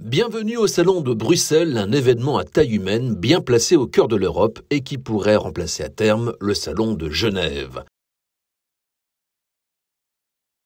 Bienvenue au Salon de Bruxelles, un événement à taille humaine bien placé au cœur de l'Europe et qui pourrait remplacer à terme le Salon de Genève.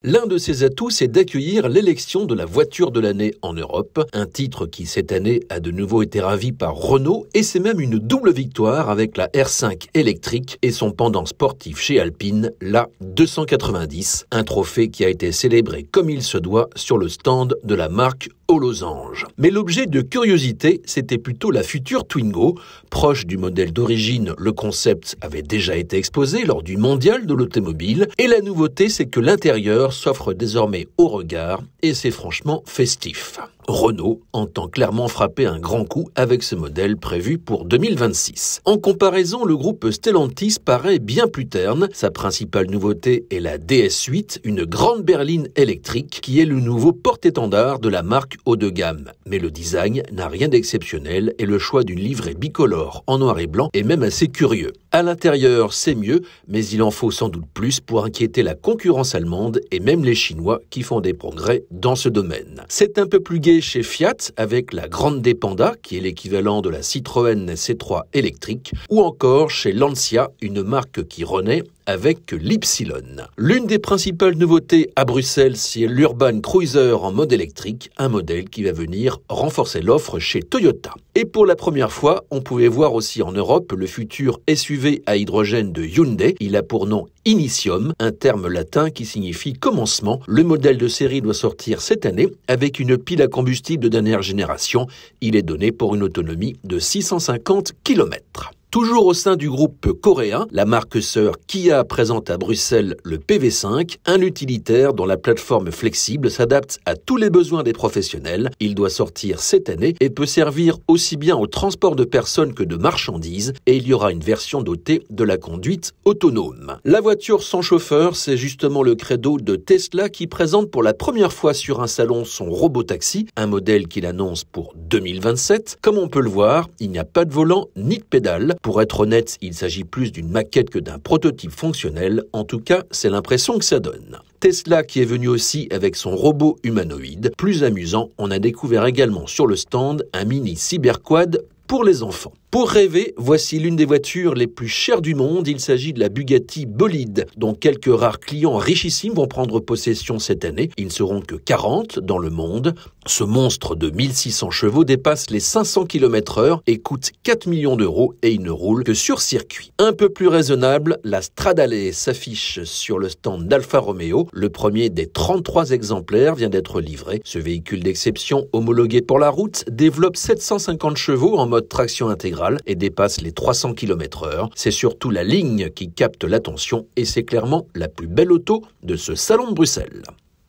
L'un de ses atouts, c'est d'accueillir l'élection de la voiture de l'année en Europe, un titre qui cette année a de nouveau été ravi par Renault et c'est même une double victoire avec la R5 électrique et son pendant sportif chez Alpine, la 290, un trophée qui a été célébré comme il se doit sur le stand de la marque aux losanges. Mais l'objet de curiosité, c'était plutôt la future Twingo. Proche du modèle d'origine, le concept avait déjà été exposé lors du mondial de l'automobile et la nouveauté, c'est que l'intérieur s'offre désormais au regard et c'est franchement festif. Renault entend clairement frapper un grand coup avec ce modèle prévu pour 2026. En comparaison, le groupe Stellantis paraît bien plus terne. Sa principale nouveauté est la DS8, une grande berline électrique qui est le nouveau porte-étendard de la marque haut de gamme. Mais le design n'a rien d'exceptionnel et le choix d'une livrée bicolore en noir et blanc est même assez curieux. À l'intérieur, c'est mieux, mais il en faut sans doute plus pour inquiéter la concurrence allemande et même les Chinois qui font des progrès dans ce domaine. C'est un peu plus gai chez Fiat avec la Grande Panda qui est l'équivalent de la Citroën C3 électrique ou encore chez Lancia, une marque qui renaît avec l'Ypsilon. L'une des principales nouveautés à Bruxelles, c'est l'Urban Cruiser en mode électrique, un modèle qui va venir renforcer l'offre chez Toyota. Et pour la première fois, on pouvait voir aussi en Europe le futur SUV à hydrogène de Hyundai. Il a pour nom Initium, un terme latin qui signifie commencement. Le modèle de série doit sortir cette année avec une pile à combustible de dernière génération. Il est donné pour une autonomie de 650 km. Toujours au sein du groupe coréen, la marque sœur Kia présente à Bruxelles le PV5, un utilitaire dont la plateforme flexible s'adapte à tous les besoins des professionnels. Il doit sortir cette année et peut servir aussi bien au transport de personnes que de marchandises et il y aura une version dotée de la conduite autonome. La voiture sans chauffeur, c'est justement le credo de Tesla qui présente pour la première fois sur un salon son robotaxi, un modèle qu'il annonce pour 2027. Comme on peut le voir, il n'y a pas de volant ni de pédale. Pour être honnête, il s'agit plus d'une maquette que d'un prototype fonctionnel. En tout cas, c'est l'impression que ça donne. Tesla qui est venu aussi avec son robot humanoïde. Plus amusant, on a découvert également sur le stand un mini cyberquad pour les enfants. Pour rêver, voici l'une des voitures les plus chères du monde. Il s'agit de la Bugatti Bolide, dont quelques rares clients richissimes vont prendre possession cette année. Ils ne seront que 40 dans le monde. Ce monstre de 1600 chevaux dépasse les 500 km/h et coûte 4 millions d'euros et il ne roule que sur circuit. Un peu plus raisonnable, la Stradale s'affiche sur le stand d'Alfa Romeo. Le premier des 33 exemplaires vient d'être livré. Ce véhicule d'exception homologué pour la route développe 750 chevaux en mode traction intégrale et dépasse les 300 km/h. C'est surtout la ligne qui capte l'attention et c'est clairement la plus belle auto de ce salon de Bruxelles.